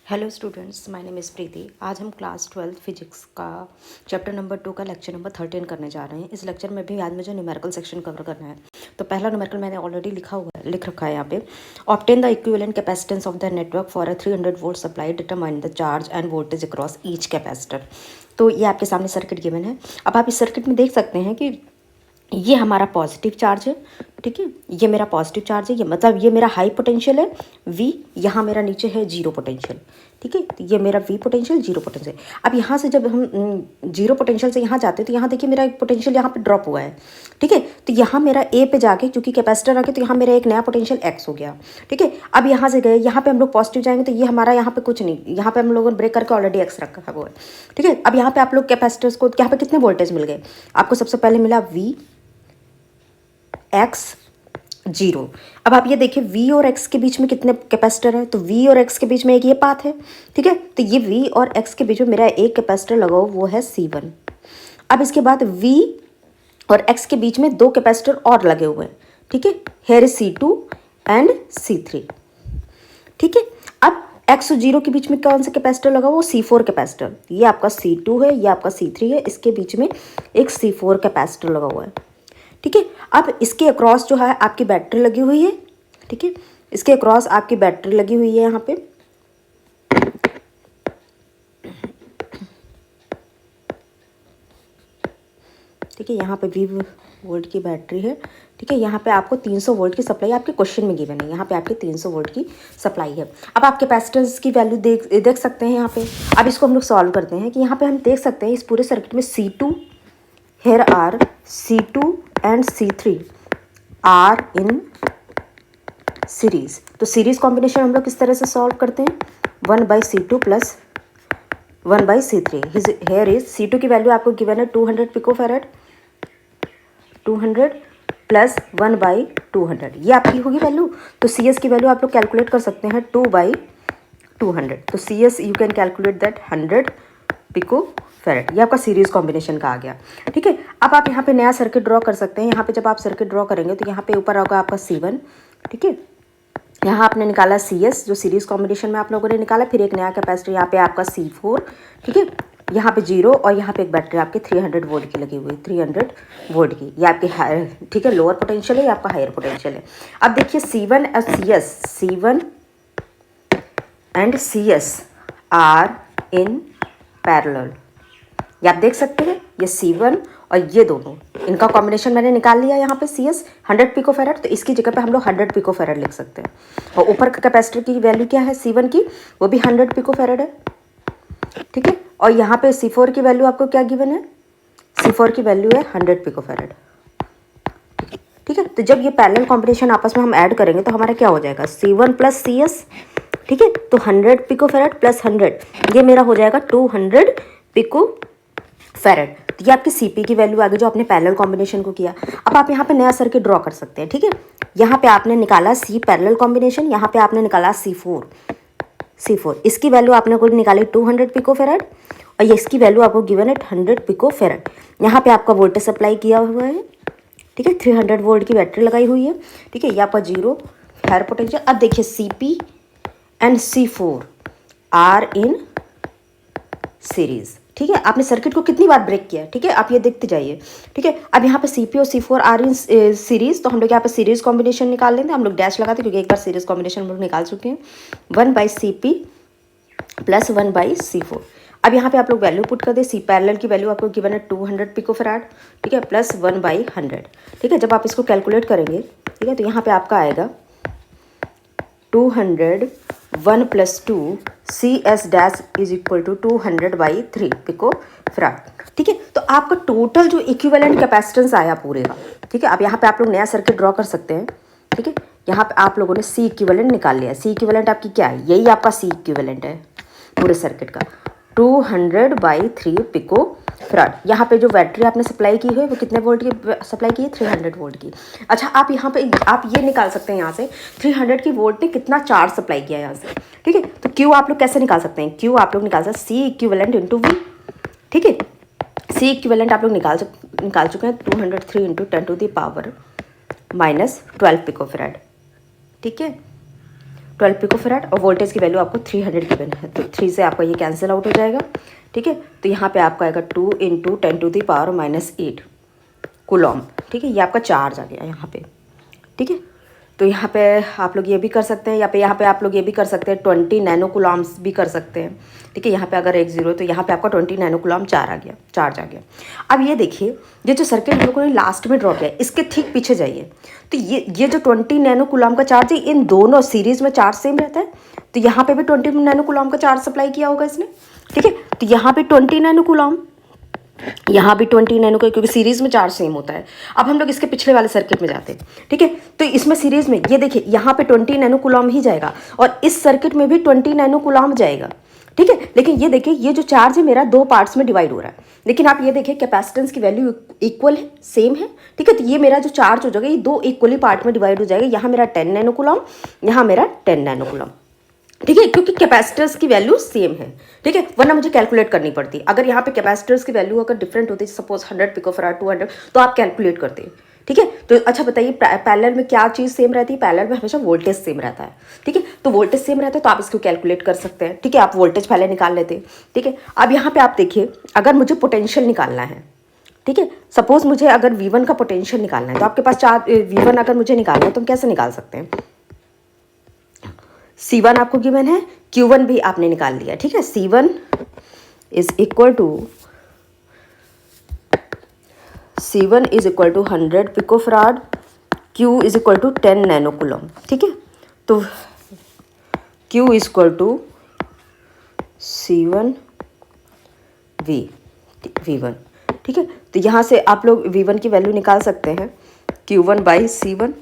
Hello students, my name is Preeti. आज हम class 12 physics का चैप्टर नंबर 2 का लेक्चर नंबर 13 करने जा रहे हैं। इस लेक्चर में भी आज मुझे न्यूमेरिकल सेक्शन कवर करना है। तो पहला न्यूमेरिकल मैंने ऑलरेडी लिख रखा है यहाँ पे। Obtain the equivalent capacitance of the network for a 300 volt supply, determine the charge end voltage across each capacitor. तो ये आपके सामने सर्किट गिवन है। अब आप इस सर्किट में देख सकते हैं कि ये हमारा पॉजिटिव चार्ज है, ठीक है। ये मेरा पॉजिटिव चार्ज है, ये मतलब ये मेरा हाई पोटेंशियल है V, यहाँ मेरा नीचे है जीरो पोटेंशियल, ठीक है। तो ये मेरा V पोटेंशियल, जीरो पोटेंशियल। अब यहाँ से जब हम जीरो पोटेंशियल से यहाँ जाते हैं तो यहाँ देखिए मेरा एक पोटेंशियल यहाँ पे ड्रॉप हुआ है, ठीक है। तो यहाँ मेरा A पे जाके क्योंकि कैपेसिटर आ गया तो यहाँ मेरा एक नया पोटेंशियल X हो गया, ठीक है। अब यहाँ से गए, यहाँ पे हम लोग पॉजिटिव जाएंगे तो ये हमारा यहाँ पे कुछ नहीं, यहाँ पे हम लोगों ने ब्रेक करके ऑलरेडी X रखा हुआ है, ठीक है। अब यहाँ पे आप लोग कैपेसिटर्स को यहाँ पे कितने वोल्टेज मिल गए आपको? सबसे पहले मिला V X 0। अब आप ये देखिए V और X के बीच में कितने कैपेसिटर है, तो V और X के बीच में एक ये पाथ है, ठीक है। तो ये V और X के बीच में मेरा एक कैपेसिटर लगा हुआ, वो है C1। अब इसके बाद V और X के बीच में दो कैपेसिटर और लगे हुए हैं, ठीक है। Here is C2 and C3, ठीक है। अब X और 0 के बीच में कौन सा कैपेसिटर लगा हुआ? C4 capacitor. ये आपका C2 है, ये आपका C3 है, इसके बीच में एक C4 कैपेसिटर लगा हुआ है, ठीक है। अब इसके अक्रॉस जो है आपकी बैटरी लगी हुई है, ठीक है। इसके अक्रॉस आपकी बैटरी लगी हुई है यहाँ पे, ठीक है। यहाँ पे 20 वोल्ट की बैटरी है, ठीक है। यहाँ पे आपको 300 वोल्ट की सप्लाई आपके क्वेश्चन में गिवन है, यहाँ पे आपकी 300 वोल्ट की सप्लाई है। अब आप कैपेसिटेंस की वैल्यू देख सकते हैं यहाँ पे। अब इसको हम लोग सॉल्व करते हैं कि यहाँ पे हम देख सकते हैं इस पूरे सर्किट में C2, here are C2 and C3 are in series. तो सीरीज कॉम्बिनेशन हम लोग किस तरह से सॉल्व करते हैं? 1/C2 plus 1/C3। Here is C2 की वैल्यू आपको गिवन है 200 पिकोफैरेड, 200 प्लस 1/200, ये आपकी होगी वैल्यू। तो CS की वैल्यू आप लोग कैलकुलेट कर सकते हैं 2/200। तो CS you can calculate that 100 pico farad. ये आपका सीरीज कॉम्बिनेशन का आ गया, ठीक है। अब आप यहाँ पे नया सर्किट ड्रॉ कर सकते हैं। यहाँ पे जब आप सर्किट ड्रॉ करेंगे तो यहाँ पे ऊपर होगा आपका C1, ठीक है। यहाँ आपने निकाला CS जो सीरीज कॉम्बिनेशन में आप लोगों ने निकाला, फिर एक नया कैपेसिटर यहाँ पे आपका C4, ठीक है। यहाँ पे 0 और यहाँ पे एक बैटरी आपके 300 वोल्ट की लगी हुई, 300 वोल्ट की। ये आपके हायर, ठीक है, लोअर पोटेंशियल है, ये आपका हायर पोटेंशियल है। अब देखिए C1 और CS, C1 and CS are in parallel. ये आप देख सकते हैं, ये C1 और ये दोनों, इनका कॉम्बिनेशन मैंने निकाल लिया यहाँ पे CS 100 पिकोफैरेड। तो इसकी जगह पे हम लोग 100 पिकोफैरेड लिख सकते हैं। और ऊपर का कैपेसिटर की वैल्यू क्या है C1 की? वो भी 100 पिकोफैरेड है, ठीक है। और यहाँ पे C4 की वैल्यू आपको क्या गिवन है? C4 की वैल्यू है 100 पिकोफैरेड, ठीक है। तो जब ये पैरेलल कॉम्बिनेशन आपस में हम ऐड करेंगे तो हमारा क्या हो जाएगा? C1 प्लस CS, ठीक है। तो 100 पिकोफैरेड प्लस 100, ये मेरा हो जाएगा 200 पिकोफैरेड। तो ये आपकी CP की वैल्यू आ गई जो आपने पैरेलल कॉम्बिनेशन को किया। अब आप यहाँ पे नया सर्किट ड्रॉ कर सकते हैं, ठीक है। यहाँ पे आपने निकाला C पैरेलल कॉम्बिनेशन, यहाँ पे आपने निकाला C4, इसकी वैल्यू आपने को निकाली 200 पिकोफैरेड और ये इसकी वैल्यू आपको गिवन है 100 पिकोफैरेड। यहाँ पे आपका वोल्टेज सप्लाई किया हुआ है, ठीक है। 300 वोल्ट की बैटरी लगाई हुई है, ठीक है। ये आपका 0 हायर पोटेंशियल। अब देखिए CP and C4 are in series, ठीक है। आपने सर्किट को कितनी बार ब्रेक किया, ठीक है, आप ये देखते जाइए, ठीक है। अब यहाँ पे CP और C4 आर इन सीरीज, तो हम लोग यहाँ पे सीरीज कॉम्बिनेशन निकाल लेंगे। हम लोग डैश लगाते क्योंकि एक बार सीरीज कॉम्बिनेशन हम लोग निकाल चुके हैं। 1/CP plus 1/C4। अब यहाँ पे आप लोग वैल्यू पुट कर दे। C पैरेलल की वैल्यू आपको गिवन है 200 पिकोफैरेड, ठीक है, प्लस 1/100, ठीक है। जब आप इसको कैलकुलेट करेंगे, ठीक है, तो यहाँ पे आपका आएगा 200 1 + 2 CS dash is equal to 200/3 picofarad, ठीक है। तो आपका टोटल जो इक्विवेलेंट कैपेसिटेंस आया पूरे का, ठीक है। अब यहाँ पे आप लोग नया सर्किट ड्रॉ कर सकते हैं, ठीक है। यहाँ पे आप लोगों ने C इक्विवेलेंट निकाल लिया। C इक्विवेलेंट आपकी क्या है? यही आपका C इक्विवेलेंट है पूरे सर्किट का, 200/3 पिकोफैरेड। यहाँ पे जो बैटरी आपने सप्लाई की है वो कितने वोल्ट की सप्लाई की है? 300 वोल्ट की। अच्छा, आप यहाँ पे आप ये निकाल सकते हैं यहाँ से 300 की वोल्ट ने कितना चार्ज सप्लाई किया है यहाँ से, ठीक है। तो Q आप लोग कैसे निकाल सकते हैं? Q आप लोग निकाल सकते हैं C इक्विवेलेंट इंटू V, ठीक है। C इक्विवेलेंट आप लोग निकाल चुके हैं 203 इंटू 10⁻⁻12 पिकोफैरेड, ठीक है। 12 पिको फैराड, और वोल्टेज की वैल्यू आपको 300 गिवन है, तो 3 से आपका ये कैंसिल आउट हो जाएगा। ठीक है, तो यहाँ पे आपका आएगा 2 × 10⁻⁻8 कूलॉम। ठीक है, ये आपका चार्ज आ गया यहाँ पे। ठीक है, तो यहाँ पे आप लोग ये भी कर सकते हैं, यहाँ पे आप लोग ये भी कर सकते हैं 20 नैनो कूलॉम्स भी कर सकते हैं। ठीक है, यहाँ पे अगर 1 0 तो यहाँ पे आपका 20 नैनो कूलॉम चार्ज आ गया। अब ये देखिए, ये जो सर्किट हम लोगों ने लास्ट में ड्रॉ किया है, इसके ठीक पीछे जाइए, तो ये जो 20 नैनो कूलॉम का चार्ज है, इन दोनों सीरीज में चार्ज सेम रहता है, तो यहाँ पे भी 20 नैनो कूलॉम का चार्ज सप्लाई किया होगा इसने। ठीक है, तो यहाँ पे 20 नैनो कूलॉम, यहाँ भी 20 नैनो का, क्योंकि सीरीज में चार्ज सेम होता है। अब हम लोग इसके पिछले वाले सर्किट में जाते हैं। ठीक है, तो इसमें सीरीज में ये देखिए, यहाँ पे 20 नैनो कूलॉम ही जाएगा, और इस सर्किट में भी 20 नैनो कूलॉम जाएगा। ठीक है, लेकिन ये देखिए, ये जो चार्ज है मेरा 2 पार्ट्स में डिवाइड हो रहा है, लेकिन आप ये देखिए कैपेसिटेंस की वैल्यू इक्वल है, सेम है। ठीक है, तो ये मेरा जो चार्ज हो जाएगा, ये 2 इक्वली पार्ट में डिवाइड हो जाएगा। यहाँ मेरा 10 नैनो कूलॉम, यहाँ मेरा 10 नैनो कूलॉम। ठीक है, क्योंकि कैपेसिटर्स की वैल्यू सेम है। ठीक है, वरना मुझे कैलकुलेट करनी पड़ती। अगर यहाँ पे कैपेसिटर्स की वैल्यू अगर डिफरेंट होती, सपोज 100 पिको फैराड 200, तो आप कैलकुलेट करते हैं। ठीक है, तो अच्छा बताइए, पैरेलल में क्या चीज़ सेम रहती है? पैरेलल में हमेशा वोल्टेज सेम रहता है। ठीक है, तो वोल्टेज सेम रहता है, तो आप इसको कैलकुलेट कर सकते हैं। ठीक है, आप वोल्टेज पहले निकाल लेते हैं। ठीक है, अब यहाँ पे आप देखिए, अगर मुझे पोटेंशियल निकालना है, ठीक है, सपोज मुझे अगर V1 का पोटेंशियल निकालना है, तो आपके पास V1 अगर मुझे निकालना है, तो हम कैसे निकाल सकते हैं? C1 आपको गिवन है, Q1 भी आपने निकाल लिया। ठीक है, C1 is equal to 100 pico farad, Q is equal to 10 nano coulomb. ठीक है, तो Q is equal to C1 V1। ठीक है, तो यहाँ से आप लोग V1 की वैल्यू निकाल सकते हैं, Q1 बाई C1,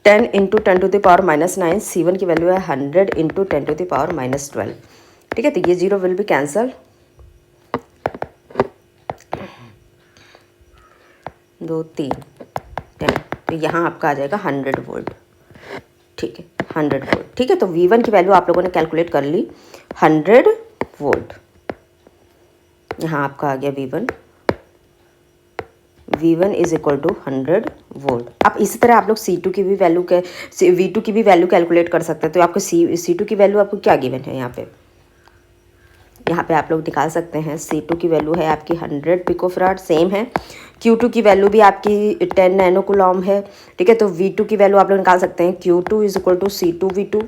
10 × 10⁻⁻9, C1 की वैल्यू है 100 × 10⁻⁻12। ठीक है, तो ये 0 विल बी कैंसल, 2 3 10, तो यहाँ आपका आ जाएगा 100 वोल्ट। ठीक है, 100 वोल्ट। ठीक है, तो V1 की वैल्यू आप लोगों ने कैलकुलेट कर ली, 100 वोल्ट। यहाँ आपका आ गया V1 is equal to 100 volt. आप इसी तरह आप लोग V2 की भी वैल्यू कैलकुलेट कर सकते हैं। तो आपको C2 की वैल्यू आपको क्या गिवन है? यहाँ पे आप लोग निकाल सकते हैं। C2 की वैल्यू है आपकी 100 पिको फैराड, सेम है। Q2 की वैल्यू भी आपकी 10 नैनो कूलॉम है। ठीक है, तो V2 की वैल्यू आप लोग निकाल सकते हैं, Q2 is equal to C2 V2।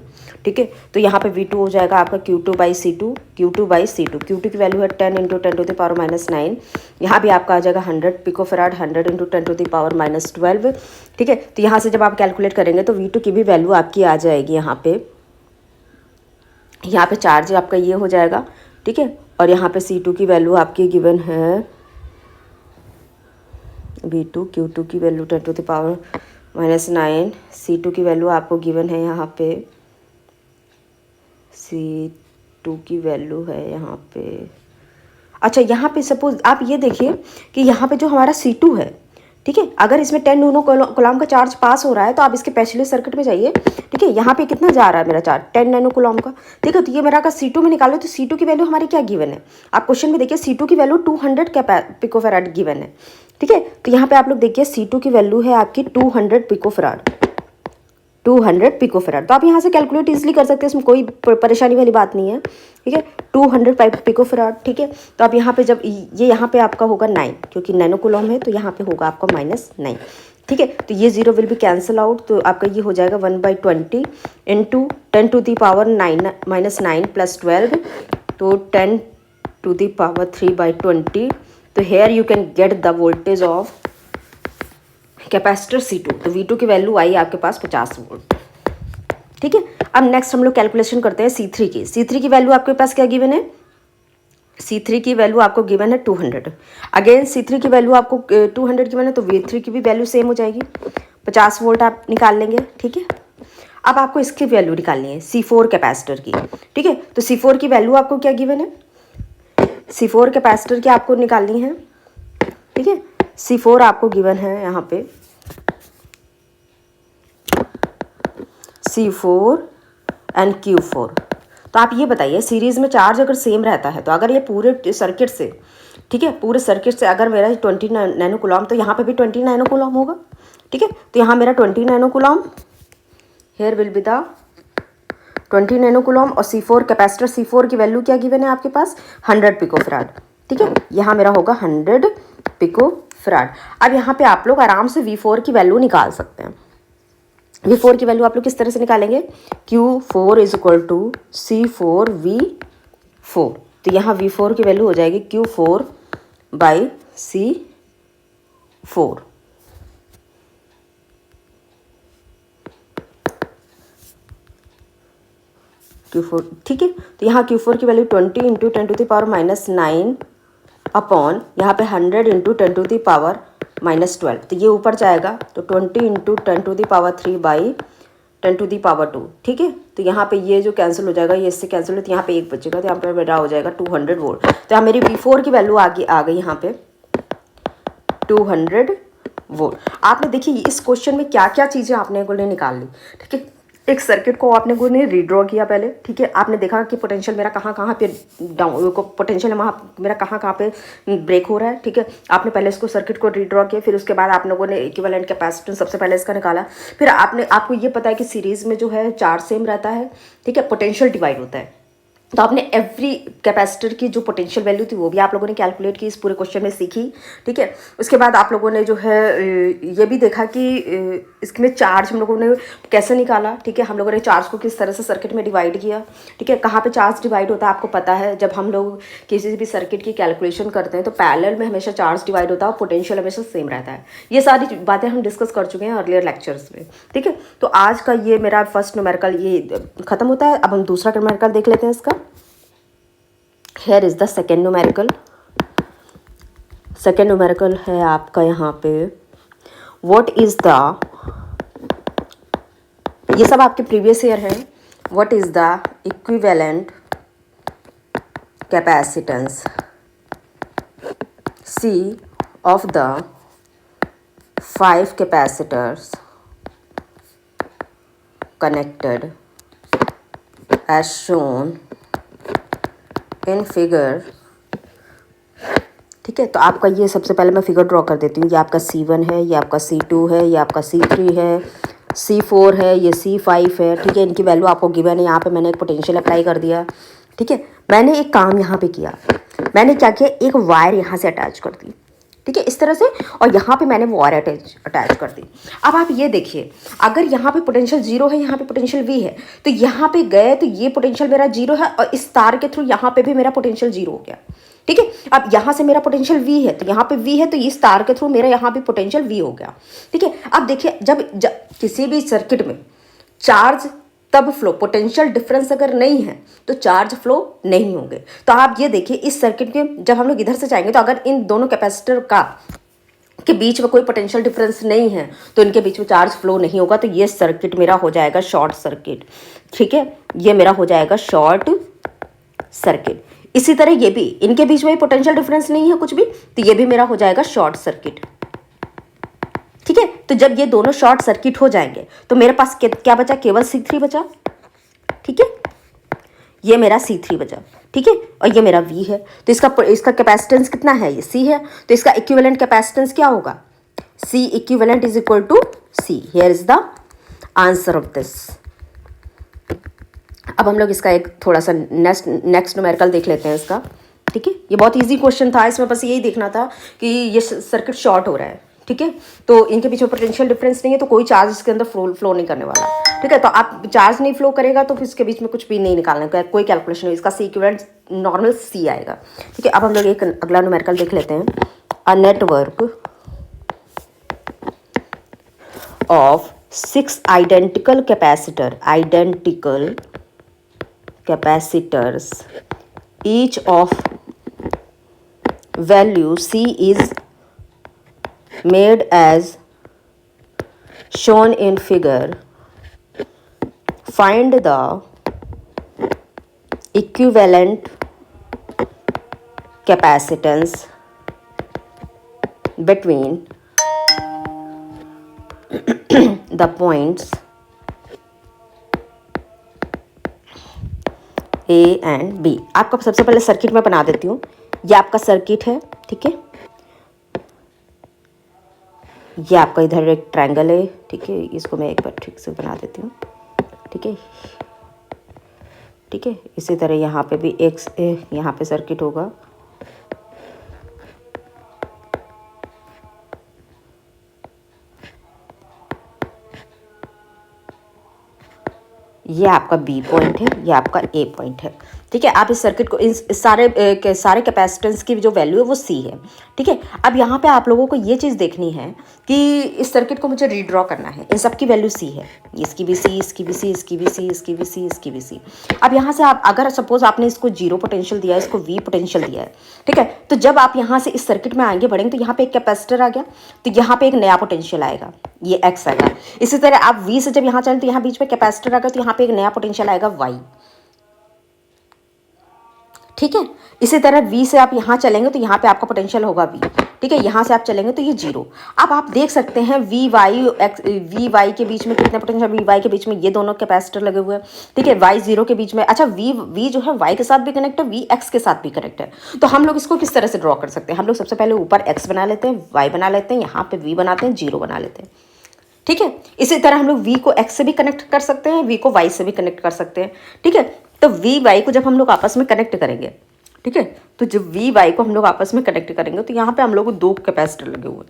ठीक है, तो यहाँ पे V2 हो जाएगा आपका Q2 बाई C2। Q2 की वैल्यू है 10 × 10⁻⁻9, यहाँ भी आपका आ जाएगा 100 पिको फैराड, 100 × 10⁻⁻12। ठीक है, तो यहाँ से जब आप कैलकुलेट करेंगे तो V2 की भी वैल्यू आपकी आ जाएगी। यहाँ पे चार्ज आपका ये हो जाएगा। ठीक है, और यहाँ पे C2 की वैल्यू आपकी गिवन है V2, Q2 की वैल्यू 10⁻⁻9, C2 की वैल्यू आपको गिवन है, यहाँ पे C2 की वैल्यू है यहाँ पे। अच्छा, यहाँ पे सपोज आप ये देखिए कि यहाँ पे जो हमारा C2 है, ठीक है, अगर इसमें 10 नैनो कूलॉम का चार्ज पास हो रहा है, तो आप इसके पिछले सर्किट में जाइए। ठीक है, यहाँ पे कितना जा रहा है मेरा चार्ज? 10 नैनो कूलॉम का। ठीक है, तो ये मेरा अगर C2 में निकालो, तो C2 की वैल्यू हमारी क्या गिवन है? आप क्वेश्चन में देखिए, C2 की वैल्यू 200 पिको फैराड गिवन है। ठीक है, तो यहाँ पे आप लोग देखिए, C2 की वैल्यू है आपकी 200 पिको फैराड, 200 पिको फैराड। तो आप यहाँ से कैलकुलेट इजीली कर सकते हैं, इसमें कोई परेशानी वाली बात नहीं है। ठीक है, 200 पिको फैराड। ठीक है, तो आप यहाँ पे जब ये यहाँ पे आपका होगा 9, क्योंकि नैनो कूलॉम है, तो यहाँ पे होगा आपका -9। ठीक है, तो ये 0 विल बी कैंसिल आउट, तो आपका ये हो जाएगा 1/20 × 10⁻9 + 12, तो 10⁻3/20। तो here you can get the voltage of capacitor C2। तो V2 की वैल्यू आई आपके पास 50 वोल्ट। ठीक है, अब नेक्स्ट हम लोग कैलकुलेशन करते हैं C3 की। C3 की वैल्यू आपके पास क्या गिवन है? C3 की वैल्यू आपको गिवन है 200। अगेन C3 की वैल्यू आपको 200 गिवन है, तो V3 की भी वैल्यू सेम हो जाएगी, 50 वोल्ट आप निकाल लेंगे। ठीक है, अब आपको इसकी वैल्यू निकालनी है C4 कैपेसिटर की। ठीक है, तो C4 की वैल्यू आपको क्या गिवन है? C4 कैपेसिटर की आपको निकालनी है। ठीक है, C4 आपको गिवन है यहाँ पे C4 एंड Q4। तो आप ये बताइए, सीरीज़ में चार्ज अगर सेम रहता है, तो अगर ये पूरे सर्किट से, ठीक है, पूरे सर्किट से अगर मेरा 20 नैनो कूलॉम, तो यहाँ पे भी 20 नैनो कूलॉम होगा। ठीक है, तो यहाँ मेरा 20 nano coulomb, here will be the 20 nano coulomb, और C4 कैपेसिटर C4 की वैल्यू क्या गिवन है आपके पास, 100 पिकोफैराड। ठीक है, यहाँ मेरा होगा 100 पिकोफैराड। अब यहाँ पे आप लोग आराम से V4 की वैल्यू निकाल सकते हैं। V4 की वैल्यू आप लोग किस तरह से निकालेंगे, Q4 is equal to C4V4। तो यहाँ V4 की वैल्यू हो जाएगी Q4 बाई C4। Q4, ठीक है। तो यहाँ Q4 की वैल्यू 20 इंटू 10⁻⁻9 अपॉन यहाँ पे 100 इंटू 10⁻⁻12। तो ये ऊपर जाएगा, तो 20 इंटू 10⁻³ बाई 10⁻²। ठीक है, तो यहाँ पे ये जो कैंसिल हो जाएगा, ये इससे कैंसिल हो, तो यहाँ पे 1 बचेगा, तो यहाँ पे मेरा हो जाएगा 200 वोल्ट। तो यहाँ मेरी V4 की वैल्यू आ गई यहाँ पे 200 वोल्ट। आपने देखिए इस क्वेश्चन में क्या क्या चीज़ें आपने को निकाल ली। ठीक है, एक सर्किट को आपने को ने रीड्रॉ किया पहले। ठीक है, आपने देखा कि पोटेंशियल मेरा कहाँ पे डाउन को पोटेंशियल वहाँ मेरा कहाँ पे ब्रेक हो रहा है। ठीक है, आपने पहले इसको सर्किट को रीड्रॉ किया, फिर उसके बाद आप लोगों ने इक्विवेलेंट कैपेसिटेंस सबसे पहले इसका निकाला। फिर आपको ये पता है कि सीरीज़ में जो है चार्ज सेम रहता है। ठीक है, पोटेंशियल डिवाइड होता है, तो आपने एवरी कैपेसिटर की जो पोटेंशियल वैल्यू थी वो भी आप लोगों ने कैलकुलेट की, इस पूरे क्वेश्चन में सीखी। ठीक है, उसके बाद आप लोगों ने जो है ये भी देखा कि इसमें चार्ज हम लोगों ने कैसे निकाला। ठीक है, हम लोगों ने चार्ज को किस तरह से सर्किट में डिवाइड किया। ठीक है, कहाँ पे चार्ज डिवाइड होता है आपको पता है, जब हम लोग किसी भी सर्किट की कैलकुलेशन करते हैं तो पैरेलल में हमेशा चार्ज डिवाइड होता है और पोटेंशियल हमेशा सेम रहता है। ये सारी बातें हम डिस्कस कर चुके हैं अर्लियर लेक्चर्स में। ठीक है, तो आज का ये मेरा फर्स्ट न्यूमेरिकल ये खत्म होता है। अब हम दूसरा न्यूमेरिकल देख लेते हैं इसका। Here is the second numerical। Second numerical है आपका यहाँ पे, व्हाट इज द, ये सब आपके प्रीवियस ईयर है, what is the equivalent capacitance C of the 5 capacitors connected as shown in figure। ठीक है, तो आपका ये सबसे पहले मैं फिगर ड्रॉ कर देती हूँ। ये आपका C1 है, ये आपका C2 है, ये आपका C3 है, C4 है, ये C5 है। ठीक है, इनकी वैल्यू आपको गिवन है। यहाँ पे मैंने एक पोटेंशियल अप्लाई कर दिया। ठीक है, मैंने एक काम यहाँ पे किया, मैंने क्या किया, एक वायर यहाँ से अटैच कर दी। ठीक है, इस तरह से, और यहाँ पे मैंने वायर अटैच कर दी। अब आप ये देखिए, अगर यहाँ पे पोटेंशियल 0 है, यहाँ पे पोटेंशियल V है, तो यहाँ पे गए तो ये पोटेंशियल मेरा 0 है, और इस तार के थ्रू यहाँ पे भी मेरा पोटेंशियल 0 हो गया। ठीक है, अब यहाँ से मेरा पोटेंशियल V है, तो यहाँ पे V है, तो इस तार के थ्रू मेरा यहाँ पे पोटेंशियल V हो गया। ठीक है, अब देखिए जब किसी भी सर्किट में चार्ज तब फ्लो, पोटेंशियल डिफरेंस अगर नहीं है तो चार्ज फ्लो नहीं होंगे। तो आप ये देखिए इस सर्किट में जब हम लोग इधर से जाएंगे, तो अगर इन दोनों कैपेसिटर के बीच में कोई पोटेंशियल डिफरेंस नहीं है तो इनके बीच में चार्ज फ्लो नहीं होगा। तो ये सर्किट मेरा हो जाएगा शॉर्ट सर्किट। ठीक है, ये मेरा हो जाएगा शॉर्ट सर्किट। इसी तरह ये भी, इनके बीच में पोटेंशियल डिफरेंस नहीं है कुछ भी, तो ये भी मेरा हो जाएगा शॉर्ट सर्किट। ठीक है, तो जब ये दोनों शॉर्ट सर्किट हो जाएंगे तो मेरे पास क्या बचा, केवल C3 बचा। ठीक है, ये मेरा C3 बचा। ठीक है, और ये मेरा V है, तो इसका कैपेसिटेंस कितना है, ये C है, तो इसका इक्विवेलेंट कैपेसिटेंस क्या होगा, C equivalent is equal to C। Here is the answer of this. अब हम लोग इसका एक थोड़ा सा नेक्स्ट न्यूमेरिकल देख लेते हैं इसका। ठीक है, ये बहुत इजी क्वेश्चन था, इसमें बस यही देखना था कि ये सर्किट शॉर्ट हो रहा है। ठीक है, तो इनके पीछे पोटेंशियल डिफरेंस नहीं है, तो कोई चार्ज इसके अंदर फ्लो नहीं करने वाला। ठीक है, तो आप चार्ज नहीं फ्लो करेगा तो फिर इसके बीच में कुछ भी नहीं निकालना, कोई कैलकुलेशन नहीं, इसका C इक्विवेलेंट नॉर्मल C आएगा। ठीक है, अब हम लोग एक अगला न्यूमेरिकल देख लेते हैं। A network of 6 identical capacitors each of value C is made as shown in figure. Find the equivalent capacitance between the points A and B। आपका सबसे पहले सर्किट में बना देती हूँ। ये आपका सर्किट है। ठीक है, ये आपका इधर एक ट्रायंगल है। ठीक है, इसको मैं एक बार ठीक से बना देती हूँ। ठीक है, ठीक है। इसी तरह यहाँ पे भी एक यहाँ पे सर्किट होगा, ये आपका बी पॉइंट है, ये आपका ए पॉइंट है। ठीक है, आप इस सर्किट को इस सारे कैपेसिटेंस की जो वैल्यू है वो सी है। ठीक है, अब यहाँ पे आप लोगों को ये चीज़ देखनी है कि इस सर्किट को मुझे रीड्रॉ करना है, इन सब की वैल्यू सी है, इसकी भी सी, इसकी भी सी, इसकी भी सी, इसकी भी सी, इसकी भी सी। अब यहाँ से आप अगर सपोज आपने इसको 0 पोटेंशियल दिया है, इसको वी पोटेंशियल दिया है, ठीक है, तो जब आप यहाँ से इस सर्किट में आगे बढ़ेंगे तो यहाँ पे एक कैपेसिटर आ गया, तो यहाँ पे एक नया पोटेंशियल आएगा, ये एक्स आएगा। इसी तरह आप वी से जब यहाँ चलें तो यहाँ बीच में कैपेसिटर आ गया, तो यहाँ पे एक नया पोटेंशियल आएगा वाई। ठीक है, इसी तरह V से आप यहाँ चलेंगे तो यहाँ पे आपका पोटेंशियल होगा V। ठीक है, यहाँ से आप चलेंगे तो ये 0। अब आप देख सकते हैं वी वाई के बीच में कितने पोटेंशियल, वी वाई के बीच में ये दोनों कैपेसिटर लगे हुए हैं। ठीक है, वाई 0 के बीच में, अच्छा वी जो है वाई के साथ भी कनेक्ट है, वी एक्स के साथ भी कनेक्ट है। तो हम लोग इसको किस तरह से ड्रॉ कर सकते हैं? हम लोग सबसे पहले ऊपर एक्स बना लेते हैं, वाई बना लेते हैं, यहाँ पे वी बनाते हैं, 0 बना लेते हैं। ठीक है, इसी तरह हम लोग V को X से भी कनेक्ट कर सकते हैं, V को Y से भी कनेक्ट कर सकते हैं। ठीक है, तो V Y को जब हम लोग आपस में कनेक्ट करेंगे, ठीक है, तो जब V Y को हम लोग आपस में कनेक्ट करेंगे तो यहाँ पे हम लोग को 2 कैपेसिटर लगे हुए हैं।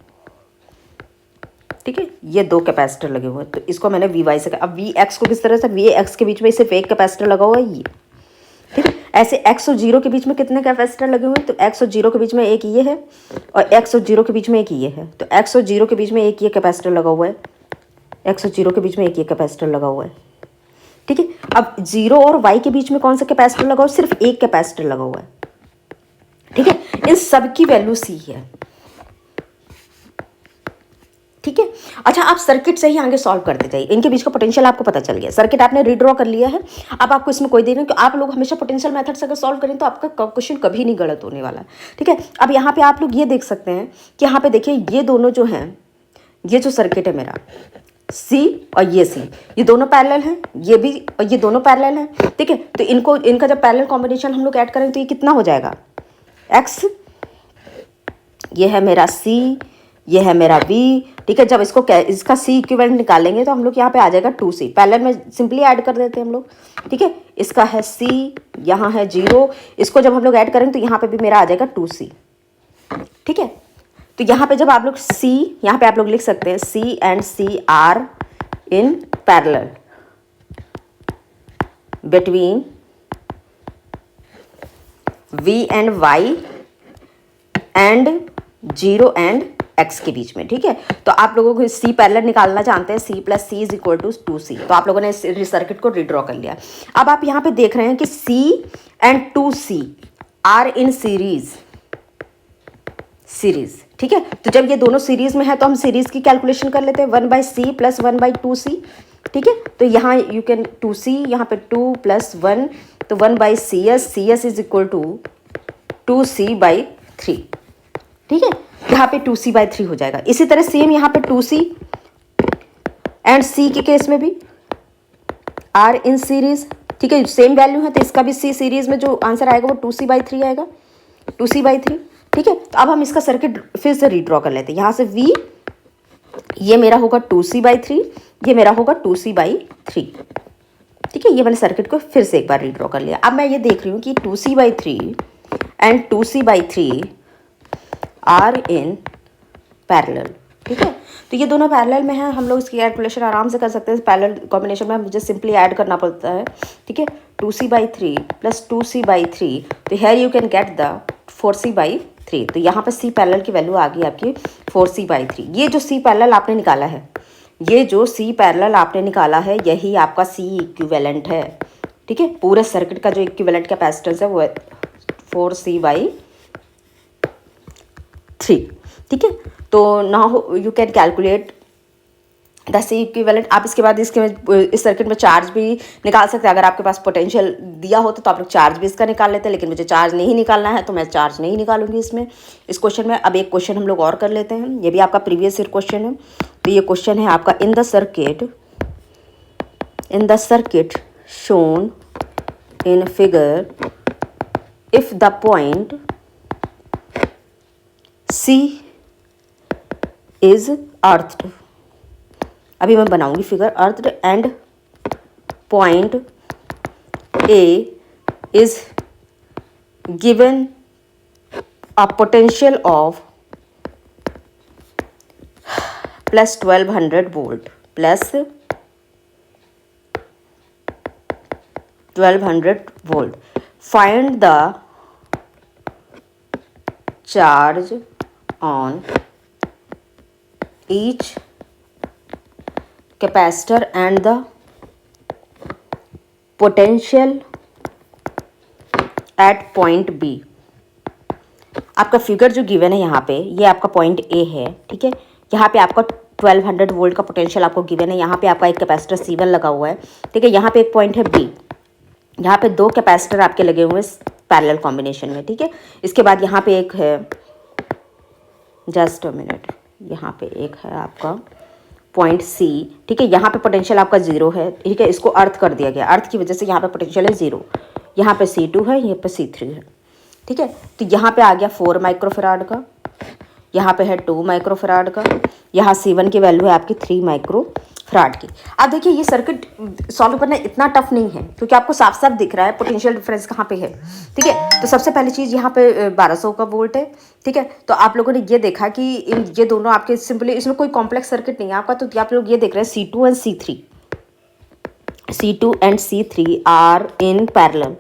ठीक है, ये 2 कैपेसिटर लगे हुए हैं, तो इसको मैंने V Y से, अब V X को किस तरह से, V X के बीच में सिर्फ एक कैपेसिटर लगा हुआ है ये। ठीक है, ऐसे X और 0 के बीच में कितने कैपेसिटर लगे हुए हैं? तो X और 0 के बीच में एक ये है, और X और 0 के बीच में एक ये है, तो X और 0 के बीच में एक ये कैपेसिटर लगा हुआ है, X और 0 के बीच में एक ये कैपेसिटर लगा हुआ है। ठीक है, अब 0 और Y के बीच में कौन सा कैपेसिटर लगा हुआ है? सिर्फ एक कैपेसिटर लगा हुआ है। ठीक है, इन सब की वैल्यू C है। ठीक है, अच्छा आप सर्किट से ही आगे सॉल्व करते जाइए, इनके बीच का पोटेंशियल आपको पता चल गया, सर्किट आपने रीड्रॉ कर लिया है। अब आपको इसमें कोई देना, तो आप लोग हमेशा पोटेंशियल मेथड से अगर सॉल्व करें तो आपका क्वेश्चन कभी नहीं गलत होने वाला है। ठीक है, अब यहाँ पे आप लोग ये देख सकते हैं कि यहाँ पे देखिए ये दोनों जो हैं, ये जो सर्किट है मेरा C और ये C, ये दोनों पैरेलल हैं, ये भी और ये दोनों पैरेलल हैं। ठीक है, तो इनका जब पैरेलल कॉम्बिनेशन हम लोग ऐड करें तो ये कितना हो जाएगा? X, ये है मेरा C, ये है मेरा V। ठीक है, जब इसका C इक्विवेलेंट निकालेंगे तो हम लोग यहाँ पे आ जाएगा 2C, पैरेलल में सिंपली ऐड कर देते हैं हम लोग। ठीक है, इसका है C, यहाँ है 0, इसको जब हम लोग ऐड करेंगे तो यहाँ पे भी मेरा आ जाएगा 2C। ठीक है, तो यहाँ पे जब आप लोग यहाँ पे आप लोग लिख सकते हैं C and C are in parallel between V and Y and 0 and X के बीच में। ठीक है, तो आप लोगों को C पैरेलल निकालना जानते हैं, C plus C is equal to 2C, तो आप लोगों ने इस सर्किट को रिड्रॉ कर लिया। अब आप यहाँ पे देख रहे हैं कि C and 2C are in series. ठीक है, तो जब ये दोनों सीरीज में है तो हम सीरीज की कैलकुलेशन कर लेते हैं, 1/C प्लस 1/2C। ठीक है, तो यहाँ यू कैन 2C, यहाँ पे 2 प्लस 1, तो 1/CS is equal to 2C/3। ठीक है, यहाँ पे 2C/3 हो जाएगा। इसी तरह सेम यहाँ पे 2C एंड C के केस में भी आर इन सीरीज। ठीक है, सेम वैल्यू है तो इसका भी C सीरीज में जो आंसर आएगा वो 2C/3 आएगा, 2C/3। ठीक है, तो अब हम इसका सर्किट फिर से रीड्रॉ कर लेते हैं। यहाँ से V, ये मेरा होगा 2C/3, ये मेरा होगा 2C/3। ठीक है, ये मैंने सर्किट को फिर से एक बार रीड्रॉ कर लिया। अब मैं ये देख रही हूँ कि 2C/3 and 2C/3 are in parallel. ठीक है, तो ये दोनों पैरेलल में है, हम लोग इसकी कैलकुलेशन आराम से कर सकते हैं। पैरेलल कॉम्बिनेशन में मुझे सिंपली ऐड करना पड़ता है। ठीक है, 2C/3 प्लस 2C/3, तो here you can get the 4C/3। तो यहाँ पे C पैरेलल की वैल्यू आ गई आपकी 4C/3। ये जो C पैरेलल आपने निकाला है, ये जो C पैरेलल आपने निकाला है, यही आपका C इक्विवेलेंट है। ठीक है, पूरे सर्किट का जो इक्विवेलेंट कैपेसिटेंस है वो 4C/3। ठीक है, तो now you can calculate the C equivalent. आप इसके बाद इस सर्किट में चार्ज भी निकाल सकते हैं। अगर आपके पास पोटेंशियल दिया हो तो आप लोग चार्ज भी इसका निकाल लेते हैं, लेकिन मुझे चार्ज नहीं निकालना है तो मैं चार्ज नहीं निकालूंगी इसमें, इस क्वेश्चन में। अब एक क्वेश्चन हम लोग और कर लेते हैं, ये भी आपका प्रीवियस ईयर क्वेश्चन है। तो ये क्वेश्चन है आपका, in the circuit shown in figure, if the point C is earthed, अभी मैं बनाऊंगी figure, earthed and point A is given a potential of plus 1200 volt plus 1200 volt. Find the charge on each capacitor and the potential at point B. आपका figure जो given है यहाँ पे, ये आपका पॉइंट ए है, ठीक है। यहाँ पे आपका 1200 वोल्ट का पोटेंशियल आपको गिवन है। यहाँ पे आपका एक कैपेसिटर C1 लगा हुआ है, ठीक है। यहाँ पे एक पॉइंट है B, यहाँ पे दो कैपेसिटर आपके लगे हुए हैं पैरेलल कॉम्बिनेशन में, ठीक है। इसके बाद यहाँ पे एक है, जस्ट अ मिनट, यहाँ पे एक है आपका पॉइंट C, ठीक है। यहाँ पे पोटेंशियल आपका 0 है, ठीक है। इसको अर्थ कर दिया गया, अर्थ की वजह से यहाँ पे पोटेंशियल है 0। यहाँ पे C2 है, यहाँ पे C3 है, ठीक है। तो यहाँ पे आ गया 4 माइक्रोफेराड का, यहाँ पे है 2 माइक्रोफेराड का, यहाँ C1 की वैल्यू है आपकी 3 माइक्रोफेराड की। अब देखिए ये सर्किट सॉल्व करना इतना टफ नहीं है, क्योंकि आपको साफ साफ दिख रहा है पोटेंशियल डिफरेंस कहाँ पे है, ठीक है। तो सबसे पहली चीज़ यहाँ पे 1200 का वोल्ट है, ठीक है। तो आप लोगों ने ये देखा कि ये दोनों आपके सिंपली, इसमें कोई कॉम्प्लेक्स सर्किट नहीं है आपका। तो आप लोग ये देख रहे हैं C2 and C3, C2 and C3 are in parallel,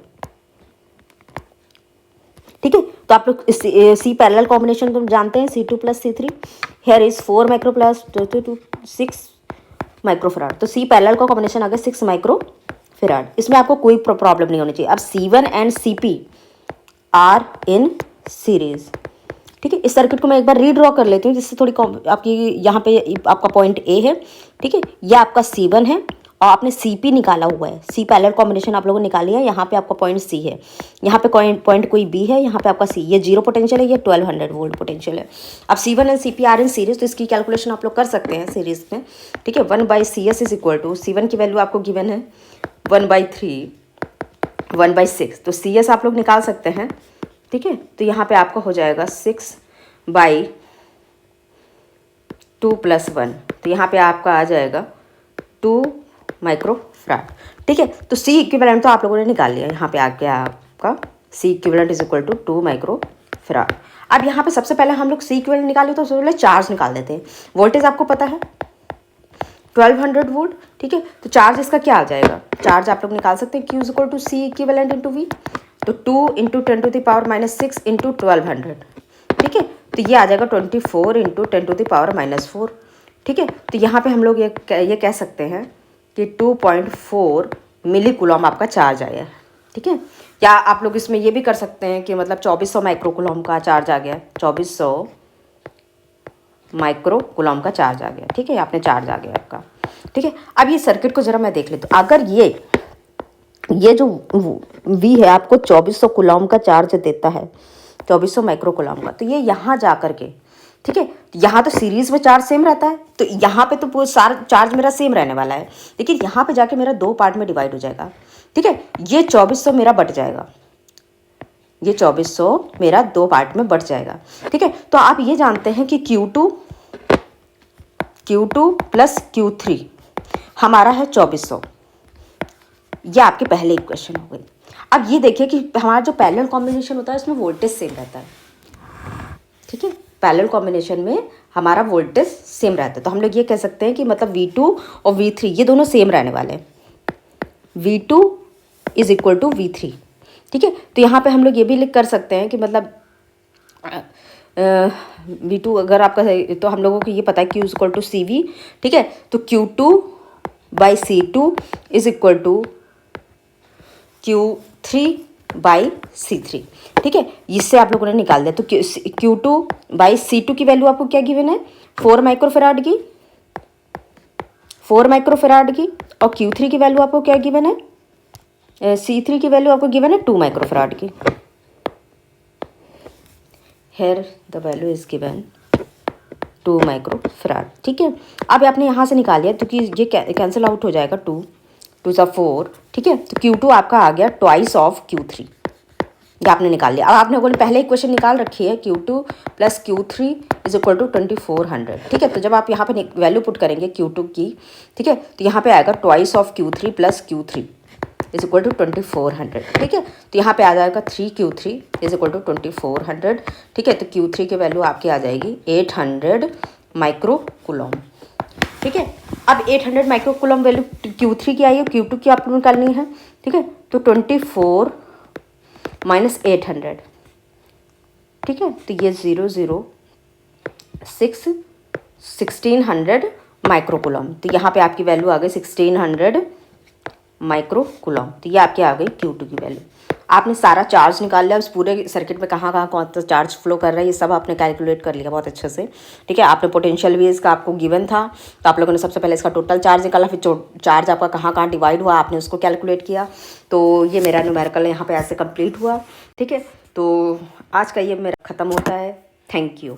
ठीक है। तो आप लोग सी पैरेलल कॉम्बिनेशन को जानते हैं, C2 plus C3, here is 4 micro plus 6 microfarad. तो सी पैरेलल का कॉम्बिनेशन आ गया 6 माइक्रोफेराड। इसमें आपको कोई प्रॉब्लम नहीं होनी चाहिए। अब C1 and CP are in series, ठीक है। इस सर्किट को मैं एक बार रीड्रॉ कर लेती हूँ, जिससे थोड़ी आपकी यहाँ पे आपका पॉइंट ए है, ठीक है। यह आपका C1 है और आपने CP निकाला हुआ है, सी पैरेलल कॉम्बिनेशन आप लोगों ने निकाली है। यहाँ पे आपका पॉइंट C है, यहाँ पे पॉइंट कोई B है, यहाँ पे आपका C, ये 0 पोटेंशियल है, ये 1200 वोल्ट पोटेंशियल है। अब C1 and CP are in series, तो इसकी कैलकुलेशन आप लोग कर सकते हैं सीरीज में, ठीक है। 1/CS is equal to, C1 की वैल्यू आपको गिवन है 1/3, 1/6, तो CS आप लोग निकाल सकते हैं, ठीक है। तो यहाँ पे आपका हो जाएगा 6/2 + 1, तो यहाँ पे आपका आ जाएगा 2 माइक्रोफेराड, ठीक है। तो C इक्विवेलेंट तो आप लोगों ने निकाल लिया, यहाँ पे आ गया आपका C equivalent is equal to 2 microfarad. अब यहाँ पे सबसे पहले हम लोग C इक्विवेलेंट निकाले, तो सबसे पहले चार्ज निकाल देते हैं। वोल्टेज आपको पता है 1200 वोल्ट, ठीक है। तो चार्ज इसका क्या आ जाएगा, चार्ज आप लोग निकाल सकते हैं Q is equal to C equivalent into V, तो 2 × 10⁻⁻6 × 1200, ठीक है। तो ये आ जाएगा 24 × 10⁻⁻4, ठीक है। तो यहाँ पे हम लोग ये कह सकते हैं कि 2.4 मिली कूलम आपका चार्ज आया है, ठीक है। या आप लोग इसमें ये भी कर सकते हैं कि मतलब 2400 माइक्रो कूलम का चार्ज आ गया, 2400 माइक्रो कूलम का चार्ज आ गया, ठीक है। आपने चार्ज आ गया आपका, ठीक है। अब ये सर्किट को ज़रा मैं देख लेता हूँ। अगर ये जो V है आपको 2400 कूलम का चार्ज देता है, 2400 माइक्रो कूलम का, तो ये यहाँ जा कर के, ठीक है, यहाँ तो सीरीज में चार्ज सेम रहता है, तो यहाँ पे तो सारा चार्ज मेरा सेम रहने वाला है, लेकिन यहाँ पे जाके मेरा 2 पार्ट में डिवाइड हो जाएगा, ठीक है। ये 2400 मेरा बट जाएगा, ये 2400 मेरा 2 पार्ट में बट जाएगा, ठीक है। तो आप ये जानते हैं कि Q2 प्लस Q3 हमारा है 2400, ये आपके पहले इक्वेशन हो गई। अब ये देखिए कि हमारा जो पैरेलल कॉम्बिनेशन होता है उसमें वोल्टेज सेम रहता है, ठीक है। पैरेलल कॉम्बिनेशन में हमारा वोल्टेज सेम रहता है, तो हम लोग ये कह सकते हैं कि मतलब V2 और V3 ये दोनों सेम रहने वाले हैं, V2 is equal to V3, ठीक है। तो यहाँ पे हम लोग ये भी लिख कर सकते हैं कि मतलब V2 अगर आपका है तो हम लोगों को ये पता है Q is equal to CV, ठीक है। तो Q2/C2 is equal to Q3/C3, ठीक है। इससे आप लोगों ने निकाल दिया। तो Q2/C2 की वैल्यू आपको क्या गिवन है, 4 माइक्रोफेराड की, 4 माइक्रोफेराड की, और Q3 की वैल्यू आपको क्या गिवन है, C3 की वैल्यू आपको गिवन है 2 माइक्रोफेराड की। Here the value is given 2 microfarad, ठीक है। अब आपने यहाँ से निकाल लिया, क्योंकि ये कैंसिल आउट हो जाएगा, 2 2 × 4, ठीक है। तो Q2 आपका आ गया ट्वाइस ऑफ Q3, ये आपने निकाल लिया। अब आपने लोगों ने पहले इक्वेशन निकाल रखी है Q2 plus Q3 is equal to 2400, ठीक है। तो जब आप यहाँ पे वैल्यू पुट करेंगे Q2 की, ठीक है, तो यहाँ पे आएगा twice of Q3 plus Q3, is equal to 2400, ठीक है। तो यहाँ पे आ जाएगा 3Q3 इज इक्वल टू 2400, ठीक है। तो Q3 की वैल्यू आपकी आ जाएगी 800 माइक्रो कूलम, ठीक है। अब 800 माइक्रो कूलम वैल्यू Q3 की आई है, Q2 की आपको निकालनी है, ठीक है। तो 24 माइनस 800, ठीक है। तो ये 1600 माइक्रो कूलम। तो यहाँ पे आपकी वैल्यू आ गई 1600 माइक्रो कूलम। तो ये आपकी आ गई Q2 की वैल्यू। आपने सारा चार्ज निकाल लिया, उस पूरे सर्किट में कहाँ कहाँ कौन सा चार्ज फ्लो कर रहा है ये सब आपने कैलकुलेट कर लिया बहुत अच्छे से, ठीक है। आपने पोटेंशियल भी इसका आपको गिवन था, तो आप लोगों ने सबसे पहले इसका टोटल चार्ज निकाला, फिर चार्ज आपका कहाँ कहाँ डिवाइड हुआ आपने उसको कैलकुलेट किया। तो ये मेरा न्यूमेरिकल यहाँ पे ऐसे कंप्लीट हुआ, ठीक है। तो आज का ये मेरा ख़त्म होता है। Thank you.